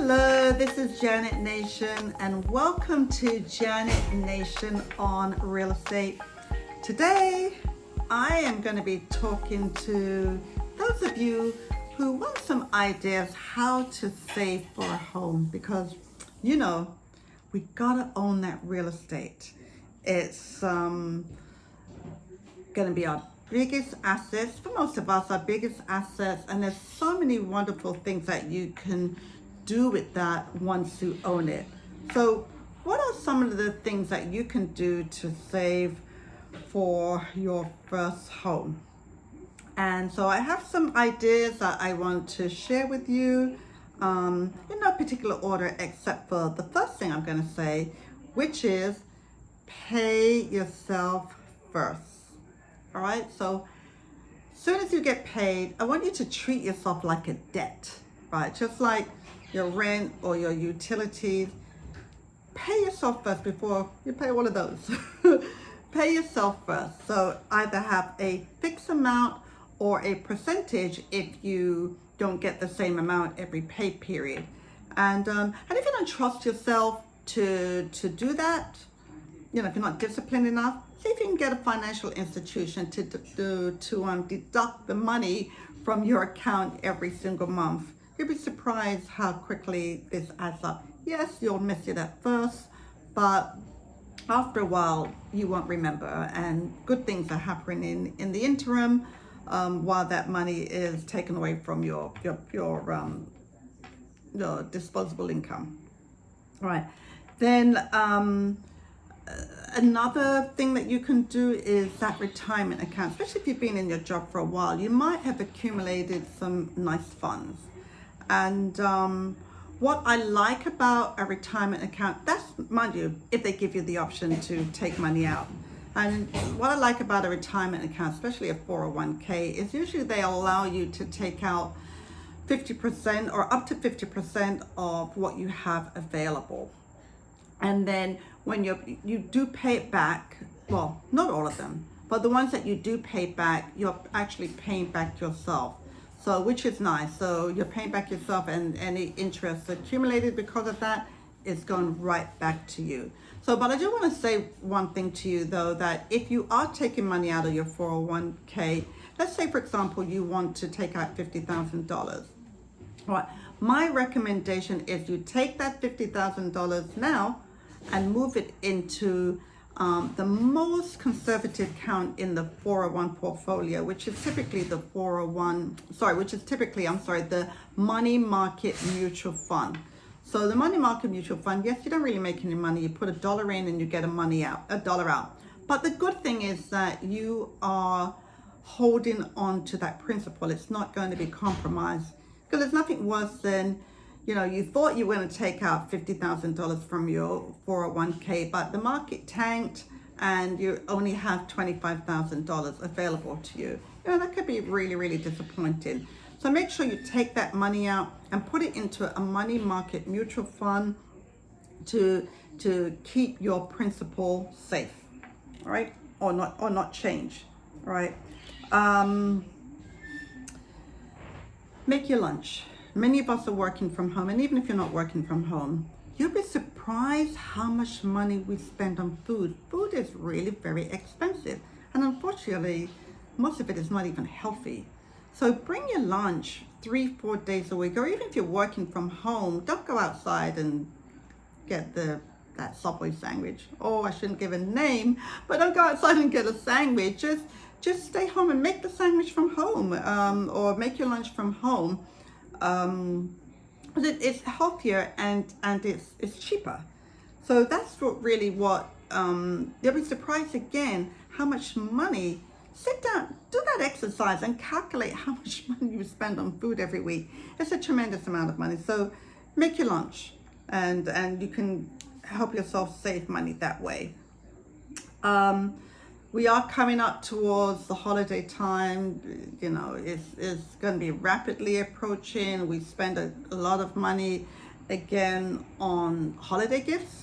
Hello, this is Janet Nation and welcome to Janet Nation on Real Estate. Today, I am going to be talking to those of you who want some ideas how to save for a home because, you know, we got to own that real estate. It's going to be our biggest assets, for most of us, our biggest assets, and there's so many wonderful things that you can do with that once you own it. So what are some of the things that you can do to save for your first home? And so I have some ideas that I want to share with you in no particular order except for the first thing I'm going to say, which is pay yourself first. All right, so as soon as you get paid, I want you to treat yourself like a debt, right? Just like your rent or your utilities. Pay yourself first before you pay all of those. Pay yourself first. So either have a fixed amount or a percentage if you don't get the same amount every pay period. And if you don't trust yourself to do that, you know, if you're not disciplined enough, see if you can get a financial institution to deduct the money from your account every single month. You'll be surprised how quickly this adds up. Yes, you'll miss it at first, but after a while, you won't remember, and good things are happening in the interim while that money is taken away from your disposable income. All right. Then another thing that you can do is that retirement account, especially if you've been in your job for a while. You might have accumulated some nice funds. And what I like about a retirement account, that's, mind you, if they give you the option to take money out. And what I like about a retirement account, especially a 401k, is usually they allow you to take out 50% or up to 50% of what you have available. And then when you do pay it back, well, not all of them, but the ones that you do pay back, you're actually paying back yourself. So, which is nice. So you're paying back yourself, and any interest accumulated because of that is going right back to you. So, but I do want to say one thing to you though, that if you are taking money out of your 401k, let's say for example, you want to take out $50,000. All right. My recommendation is you take that $50,000 now and move it into the most conservative account in the 401 portfolio, which is typically the the money market mutual fund. So the money market mutual fund, yes, you don't really make any money. You put $1 in and you get $1 out. But the good thing is that you are holding on to that principle. It's not going to be compromised, because there's nothing worse than, you know, you thought you were going to take out $50,000 from your 401k, but the market tanked and you only have $25,000 available to you. You know, that could be really, really disappointing. So make sure you take that money out and put it into a money market mutual fund to keep your principal safe, all right? Or not change, all right? Make your lunch. Many of us are working from home, and even if you're not working from home, you'll be surprised how much money we spend on food. Food is really very expensive, and unfortunately, most of it is not even healthy. So bring your lunch 3-4 days a week, or even if you're working from home, don't go outside and get that Subway sandwich. Oh, I shouldn't give a name, but don't go outside and get a sandwich. Just stay home and make the sandwich from home, or make your lunch from home. It's healthier and it's cheaper. So that's what you'll be surprised again how much money. Sit down, do that exercise and calculate how much money you spend on food every week. It's a tremendous amount of money. So make your lunch, and you can help yourself save money that way. We are coming up towards the holiday time. You know, it's going to be rapidly approaching. We spend a lot of money again on holiday gifts.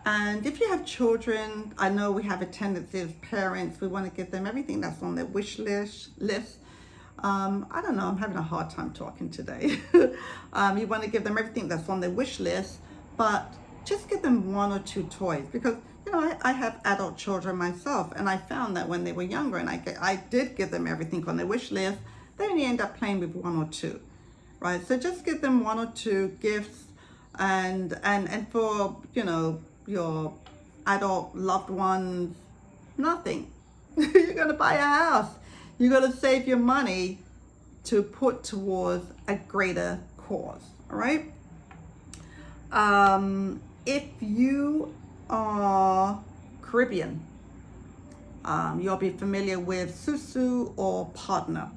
And if you have children, I know we have a tendency as parents, we want to give them everything that's on their wish list. I don't know, I'm having a hard time talking today. You want to give them everything that's on their wish list, but just give them one or two toys, because I have adult children myself, and I found that when they were younger and I did give them everything on their wish list, they only end up playing with one or two, right? So just give them one or two gifts, and for your adult loved ones, nothing. You're going to buy a house. You're going to save your money to put towards a greater cause, all right? If you are Caribbean, you'll be familiar with susu or partner.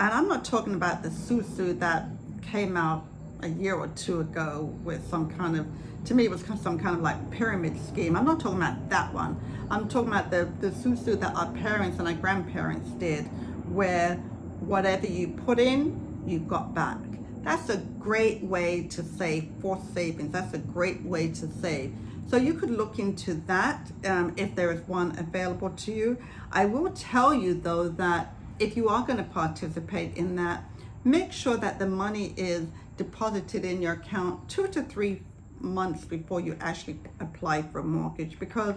And I'm not talking about the susu that came out a year or two ago with some kind of, to me it was some kind of like pyramid scheme. I'm not talking about that one. I'm talking about the susu that our parents and our grandparents did, where whatever you put in, you got back. That's a great way to save, for savings. That's a great way to save. So you could look into that if there is one available to you. I will tell you though that if you are going to participate in that, make sure that the money is deposited in your account 2 to 3 months before you actually apply for a mortgage, because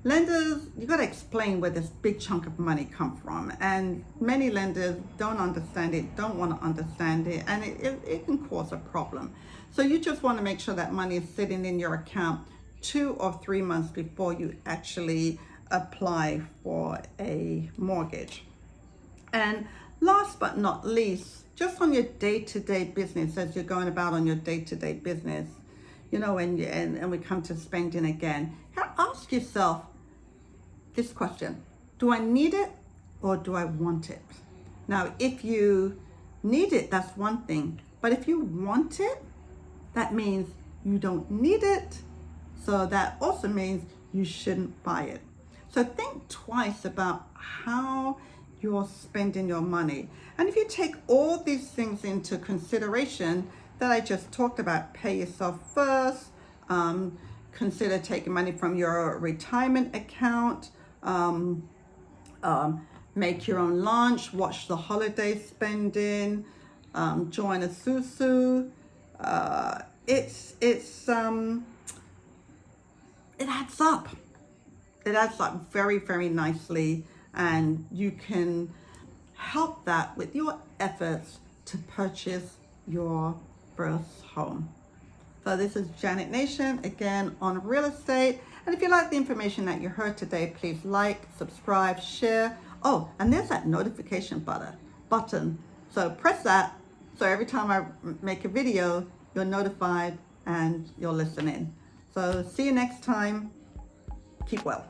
lenders, you got to explain where this big chunk of money come from, and many lenders don't understand it, don't want to understand it, and it can cause a problem. So you just want to make sure that money is sitting in your account 2 or 3 months before you actually apply for a mortgage. And last but not least, just on your day-to-day business, as you're going about on your day-to-day business, and we come to spending again, ask yourself this question: do I need it or do I want it? Now, if you need it, that's one thing. But if you want it, that means you don't need it. So that also means you shouldn't buy it. So think twice about how you're spending your money. And if you take all these things into consideration that I just talked about, pay yourself first, consider taking money from your retirement account, make your own lunch, watch the holiday spending, join a susu. It adds up. It adds up very, very nicely, and you can help that with your efforts to purchase your first home. So this is Janet Nation again on real estate. And if you like the information that you heard today, please like, subscribe, share. Oh, and there's that notification button. So press that, so every time I make a video, you're notified and you'll listen in. So see you next time. Keep well.